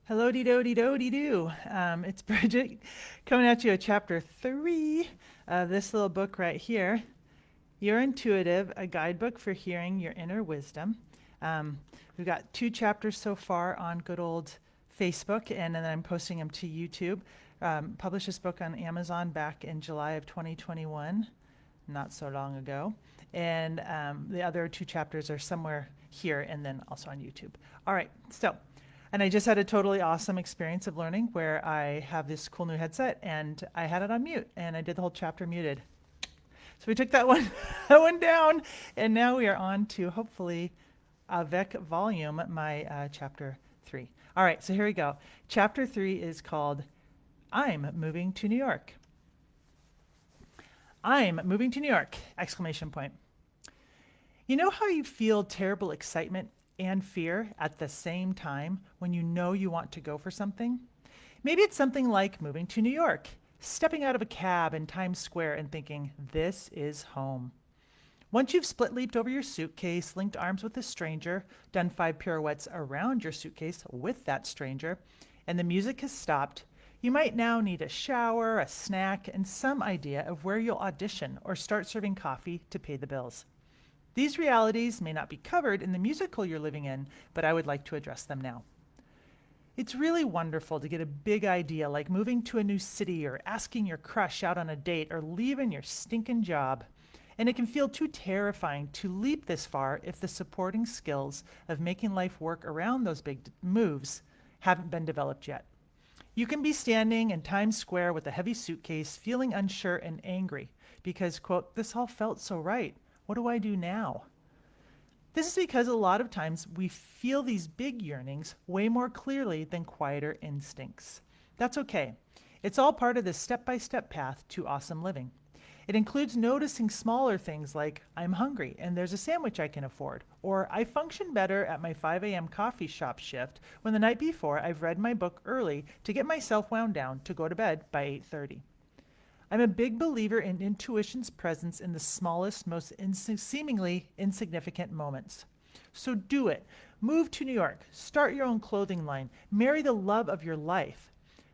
Hello, dee do dee do dee do. It's Bridget coming at you with chapter 3 of this little book right here. You're Intuitive, a guidebook for hearing your inner wisdom. Um, we've got 2 chapters so far on good old Facebook, and then I'm posting them to YouTube. Published this book on Amazon back in July of 2021, not so long ago. And the other 2 chapters are somewhere here and then also on YouTube. All right, and I just had a totally awesome experience of learning where I have this cool new headset and I had it on mute and I did the whole chapter muted. So we took that one, that one down, and now we are on to hopefully Avec Volume, my chapter 3. All right, so here we go. Chapter 3 is called I'm Moving to New York. I'm moving to New York! Exclamation point. You know how you feel terrible excitement and fear at the same time when you know you want to go for something? Maybe it's something like moving to New York, stepping out of a cab in Times Square and thinking, this is home. Once you've split leaped over your suitcase, linked arms with a stranger, done 5 pirouettes around your suitcase with that stranger, and the music has stopped, you might now need a shower, a snack, and some idea of where you'll audition or start serving coffee to pay the bills. These realities may not be covered in the musical you're living in, but I would like to address them now. It's really wonderful to get a big idea like moving to a new city or asking your crush out on a date or leaving your stinking job. And it can feel too terrifying to leap this far if the supporting skills of making life work around those big moves haven't been developed yet. You can be standing in Times Square with a heavy suitcase, feeling unsure and angry because, quote, this all felt so right. What do I do now? This is because a lot of times we feel these big yearnings way more clearly than quieter instincts. That's okay. It's all part of this step-by-step path to awesome living. It includes noticing smaller things like, I'm hungry and there's a sandwich I can afford, or I function better at my 5 a.m. coffee shop shift when the night before I've read my book early to get myself wound down to go to bed by 8:30. I'm a big believer in intuition's presence in the smallest, most seemingly insignificant moments. So do it. Move to New York. Start your own clothing line. Marry the love of your life.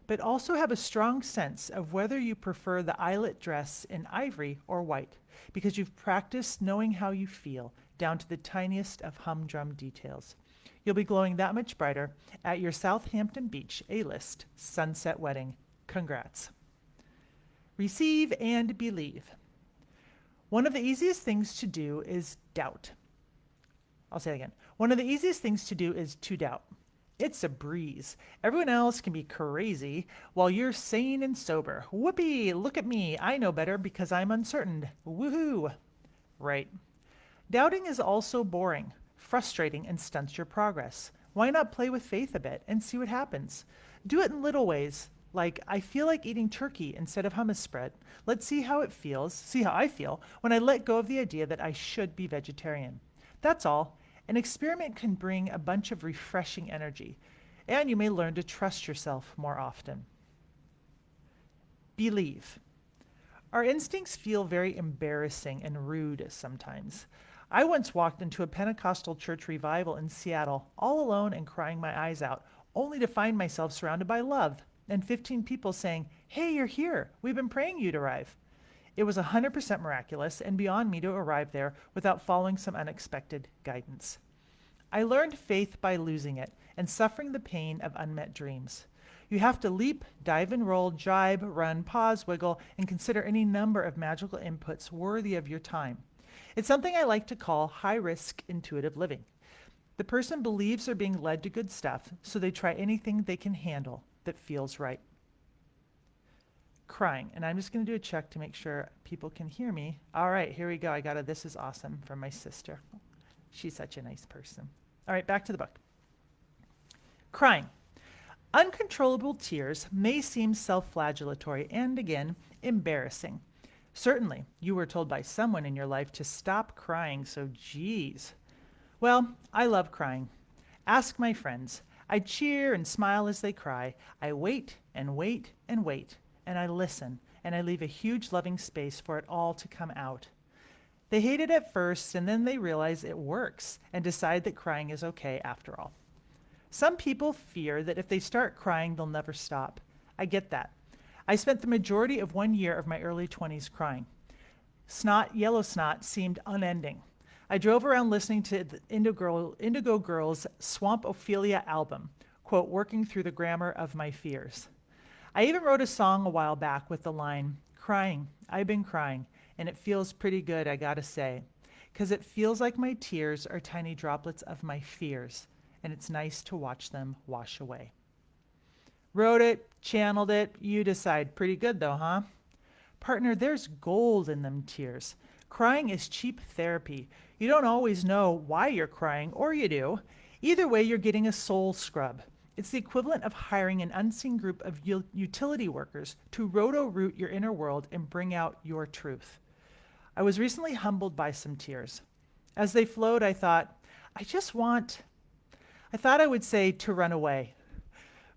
But also have a strong sense of whether you prefer the eyelet dress in ivory or white, because you've practiced knowing how you feel, down to the tiniest of humdrum details. You'll be glowing that much brighter at your Southampton Beach A-list sunset wedding. Congrats. Receive and believe. One of the easiest things to do is doubt. I'll say it again. One of the easiest things to do is to doubt. It's a breeze. Everyone else can be crazy while you're sane and sober. Whoopee, look at me. I know better because I'm uncertain. Woohoo. Right. Doubting is also boring, frustrating, and stunts your progress. Why not play with faith a bit and see what happens? Do it in little ways. Like, I feel like eating turkey instead of hummus spread. Let's see how it feels, see how I feel when I let go of the idea that I should be vegetarian. That's all. An experiment can bring a bunch of refreshing energy, and you may learn to trust yourself more often. Believe. Our instincts feel very embarrassing and rude sometimes. I once walked into a Pentecostal church revival in Seattle, all alone and crying my eyes out, only to find myself surrounded by love and 15 people saying, hey, you're here. We've been praying you'd arrive. It was 100% miraculous and beyond me to arrive there without following some unexpected guidance. I learned faith by losing it and suffering the pain of unmet dreams. You have to leap, dive and roll, jibe, run, pause, wiggle, and consider any number of magical inputs worthy of your time. It's something I like to call high-risk intuitive living. The person believes they're being led to good stuff, so they try anything they can handle that feels right. Crying. And I'm just going to do a check to make sure people can hear me. All right, here we go. I got a this is awesome from my sister. She's such a nice person. All right, back to the book. Crying. Uncontrollable tears may seem self-flagellatory and, again, embarrassing. Certainly, you were told by someone in your life to stop crying, so geez. Well, I love crying. Ask my friends. I cheer and smile as they cry. I wait and wait and wait, and I listen, and I leave a huge loving space for it all to come out. They hate it at first, and then they realize it works and decide that crying is okay after all. Some people fear that if they start crying, they'll never stop. I get that. I spent the majority of 1 year of my early 20s crying. Snot, yellow snot, seemed unending. I drove around listening to the Indigo Girls' Swamp Ophelia album, quote, working through the grammar of my fears. I even wrote a song a while back with the line, crying, I've been crying, and it feels pretty good, I gotta say, because it feels like my tears are tiny droplets of my fears, and it's nice to watch them wash away. Wrote it, channeled it, you decide. Pretty good though, huh? Partner, there's gold in them tears. Crying is cheap therapy. You don't always know why you're crying, or you do. Either way, you're getting a soul scrub. It's the equivalent of hiring an unseen group of utility workers to roto-root your inner world and bring out your truth. I was recently humbled by some tears. As they flowed, I thought, I thought I would say to run away.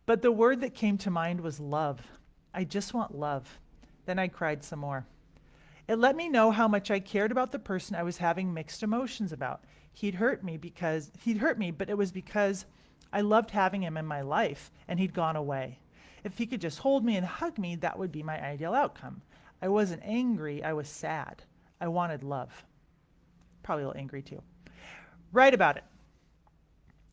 But the word that came to mind was love. I just want love. Then I cried some more. It let me know how much I cared about the person I was having mixed emotions about. He'd hurt me, but it was because I loved having him in my life, and he'd gone away. If he could just hold me and hug me, that would be my ideal outcome. I wasn't angry, I was sad. I wanted love. Probably a little angry too. Write about it.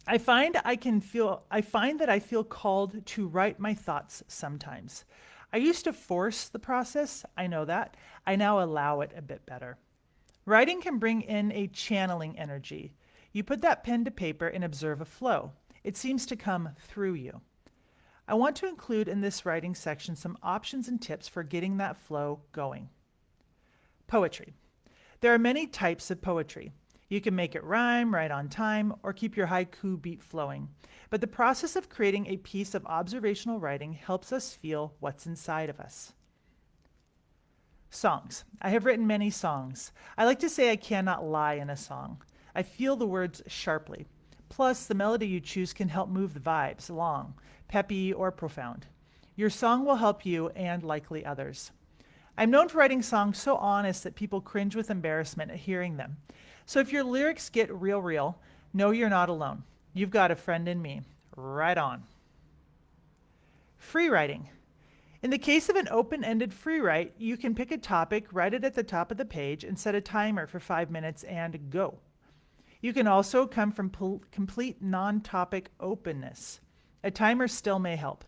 I find that I feel called to write my thoughts sometimes. I used to force the process, I know that. I now allow it a bit better. Writing can bring in a channeling energy. You put that pen to paper and observe a flow. It seems to come through you. I want to include in this writing section some options and tips for getting that flow going. Poetry. There are many types of poetry. You can make it rhyme, write on time, or keep your haiku beat flowing. But the process of creating a piece of observational writing helps us feel what's inside of us. Songs. I have written many songs. I like to say I cannot lie in a song. I feel the words sharply. Plus, the melody you choose can help move the vibes along, peppy or profound. Your song will help you and likely others. I'm known for writing songs so honest that people cringe with embarrassment at hearing them. So if your lyrics get real, know you're not alone. You've got a friend in me. Right on. Free writing. In the case of an open-ended free write, you can pick a topic, write it at the top of the page, and set a timer for 5 minutes and go. You can also come from complete non-topic openness. A timer still may help.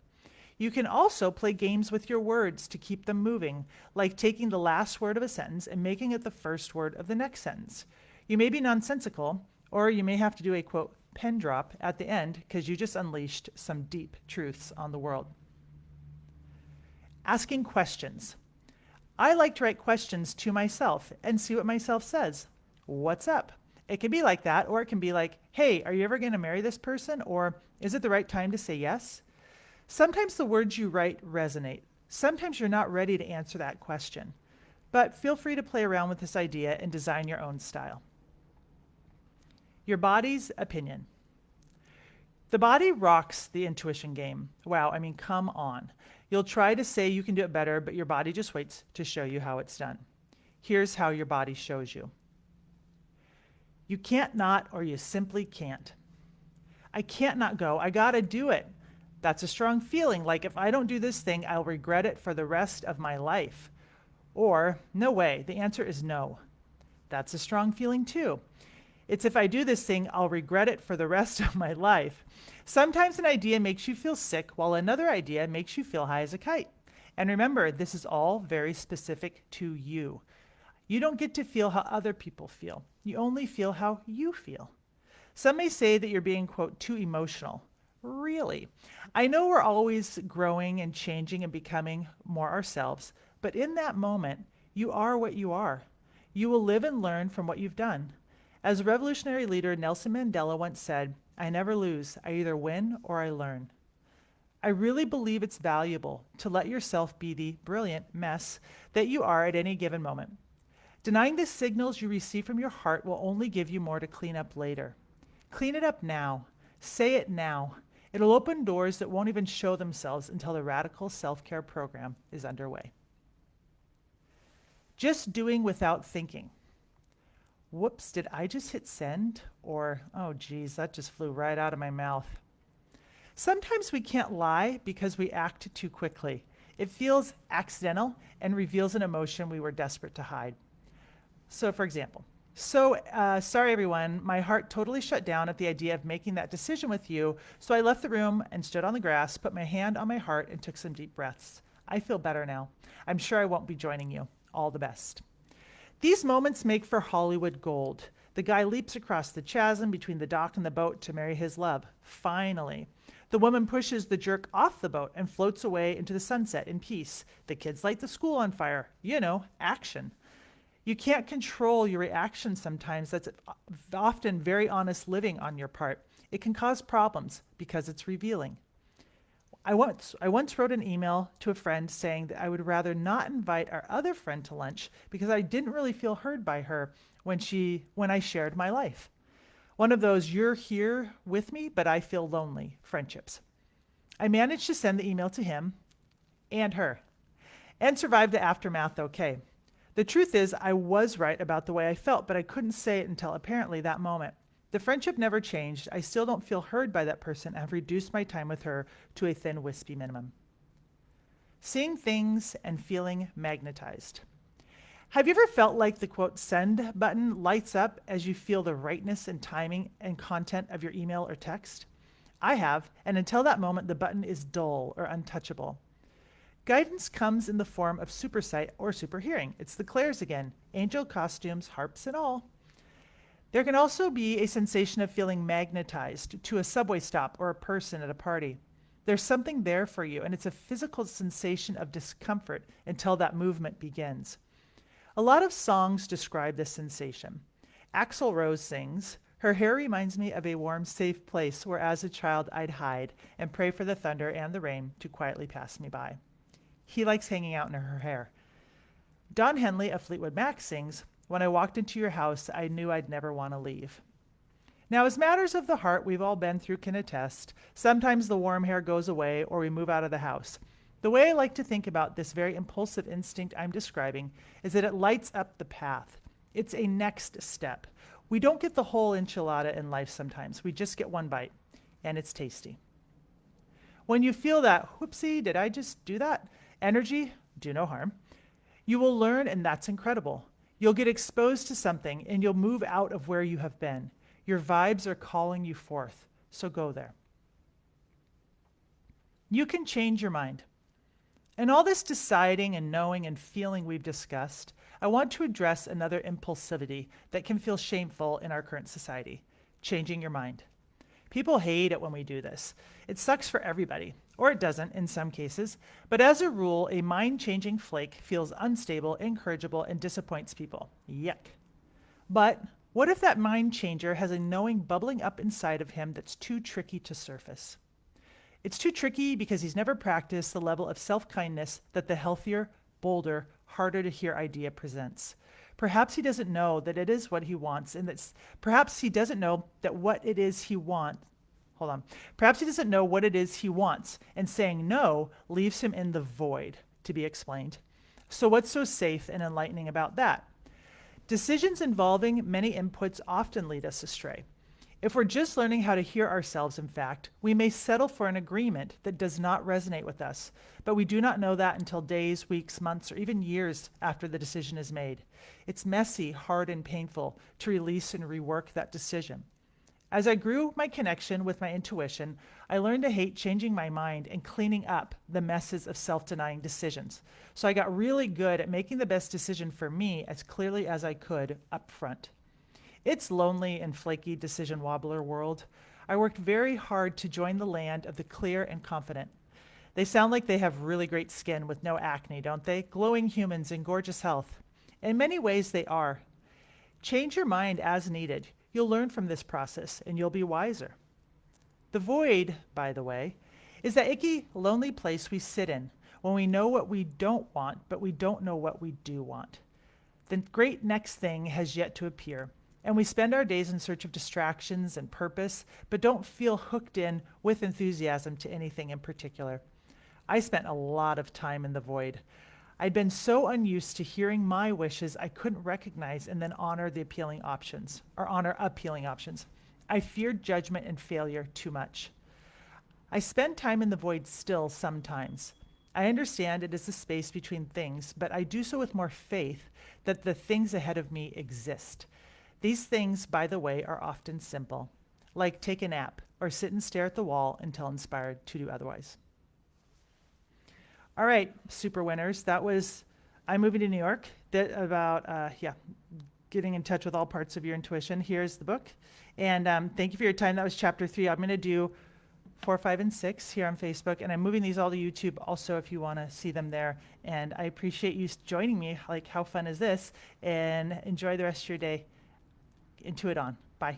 You can also play games with your words to keep them moving, like taking the last word of a sentence and making it the first word of the next sentence. You may be nonsensical, or you may have to do a, quote, pen drop at the end because you just unleashed some deep truths on the world. Asking questions. I like to write questions to myself and see what myself says. What's up? It can be like that, or it can be like, hey, are you ever going to marry this person? Or is it the right time to say yes? Sometimes the words you write resonate. Sometimes you're not ready to answer that question. But feel free to play around with this idea and design your own style. Your body's opinion. The body rocks the intuition game. Wow, I mean, come on. You'll try to say you can do it better, but your body just waits to show you how it's done. Here's how your body shows you. You can't not, or you simply can't. I can't not go. I gotta do it. That's a strong feeling, like if I don't do this thing, I'll regret it for the rest of my life. Or, no way, the answer is no. That's a strong feeling too. It's if I do this thing, I'll regret it for the rest of my life. Sometimes an idea makes you feel sick, while another idea makes you feel high as a kite. And remember, this is all very specific to you. You don't get to feel how other people feel. You only feel how you feel. Some may say that you're being, quote, too emotional. Really? I know we're always growing and changing and becoming more ourselves, but in that moment, you are what you are. You will live and learn from what you've done. As revolutionary leader Nelson Mandela once said, I never lose. I either win or I learn. I really believe it's valuable to let yourself be the brilliant mess that you are at any given moment. Denying the signals you receive from your heart will only give you more to clean up later. Clean it up now. Say it now. It'll open doors that won't even show themselves until the radical self-care program is underway. Just doing without thinking. Whoops, did I just hit send? Or, oh geez, that just flew right out of my mouth. Sometimes we can't lie because we act too quickly. It feels accidental and reveals an emotion we were desperate to hide. So, for example, sorry everyone, my heart totally shut down at the idea of making that decision with you, so I left the room and stood on the grass, put my hand on my heart, and took some deep breaths. I feel better now. I'm sure I won't be joining you. All the best. These moments make for Hollywood gold. The guy leaps across the chasm between the dock and the boat to marry his love. Finally. The woman pushes the jerk off the boat and floats away into the sunset in peace. The kids light the school on fire. Action. You can't control your reaction sometimes. That's often very honest living on your part. It can cause problems because it's revealing. I once wrote an email to a friend saying that I would rather not invite our other friend to lunch because I didn't really feel heard by her when I shared my life. One of those "you're here with me, but I feel lonely" friendships. I managed to send the email to him and her and survived the aftermath okay. The truth is, I was right about the way I felt, but I couldn't say it until apparently that moment. The friendship never changed. I still don't feel heard by that person. I've reduced my time with her to a thin, wispy minimum. Seeing things and feeling magnetized. Have you ever felt like the quote send button lights up as you feel the rightness and timing and content of your email or text? I have, and until that moment, the button is dull or untouchable. Guidance comes in the form of supersight or superhearing. It's the Claires again, angel costumes, harps and all. There can also be a sensation of feeling magnetized to a subway stop or a person at a party. There's something there for you, and it's a physical sensation of discomfort until that movement begins. A lot of songs describe this sensation. Axl Rose sings, "Her hair reminds me of a warm, safe place where as a child I'd hide and pray for the thunder and the rain to quietly pass me by." He likes hanging out in her hair. Don Henley of Fleetwood Mac sings, "When I walked into your house, I knew I'd never want to leave." Now, as matters of the heart we've all been through can attest, sometimes the warm hair goes away or we move out of the house. The way I like to think about this very impulsive instinct I'm describing is that it lights up the path. It's a next step. We don't get the whole enchilada in life sometimes. We just get one bite, and it's tasty. When you feel that, whoopsie, did I just do that? Energy, do no harm. You will learn, and that's incredible. You'll get exposed to something, and you'll move out of where you have been. Your vibes are calling you forth, so go there. You can change your mind. In all this deciding and knowing and feeling we've discussed, I want to address another impulsivity that can feel shameful in our current society: changing your mind. People hate it when we do this. It sucks for everybody, or it doesn't in some cases, but as a rule, a mind-changing flake feels unstable, incorrigible, and disappoints people. Yuck. But what if that mind changer has a knowing bubbling up inside of him that's too tricky to surface? It's too tricky because he's never practiced the level of self-kindness that the healthier, bolder, harder to hear idea presents. Perhaps he doesn't know that it is what he wants, and perhaps he doesn't know that what it is he wants. Perhaps he doesn't know what it is he wants, and saying no leaves him in the void, to be explained. So what's so safe and enlightening about that? Decisions involving many inputs often lead us astray. If we're just learning how to hear ourselves, in fact, we may settle for an agreement that does not resonate with us, but we do not know that until days, weeks, months, or even years after the decision is made. It's messy, hard, and painful to release and rework that decision. As I grew my connection with my intuition, I learned to hate changing my mind and cleaning up the messes of self-denying decisions. So I got really good at making the best decision for me as clearly as I could up front. It's lonely and flaky decision wobbler world. I worked very hard to join the land of the clear and confident. They sound like they have really great skin with no acne, don't they? Glowing humans in gorgeous health. In many ways they are. Change your mind as needed. You'll learn from this process and you'll be wiser. The void, by the way, is that icky, lonely place we sit in when we know what we don't want, but we don't know what we do want. The great next thing has yet to appear. And we spend our days in search of distractions and purpose, but don't feel hooked in with enthusiasm to anything in particular. I spent a lot of time in the void. I'd been so unused to hearing my wishes I couldn't recognize and then honor appealing options. I feared judgment and failure too much. I spend time in the void still sometimes. I understand it is the space between things, but I do so with more faith that the things ahead of me exist. These things, by the way, are often simple, like take a nap or sit and stare at the wall until inspired to do otherwise. All right, super winners. That was I'm Moving to New York. That about getting in touch with all parts of your intuition. Here's the book, and thank you for your time. That was chapter 3. I'm going to do 4, 5, and 6 here on Facebook, and I'm moving these all to YouTube also if you want to see them there. And I appreciate you joining me. Like, how fun is this? And enjoy the rest of your day. Intuit on. Bye.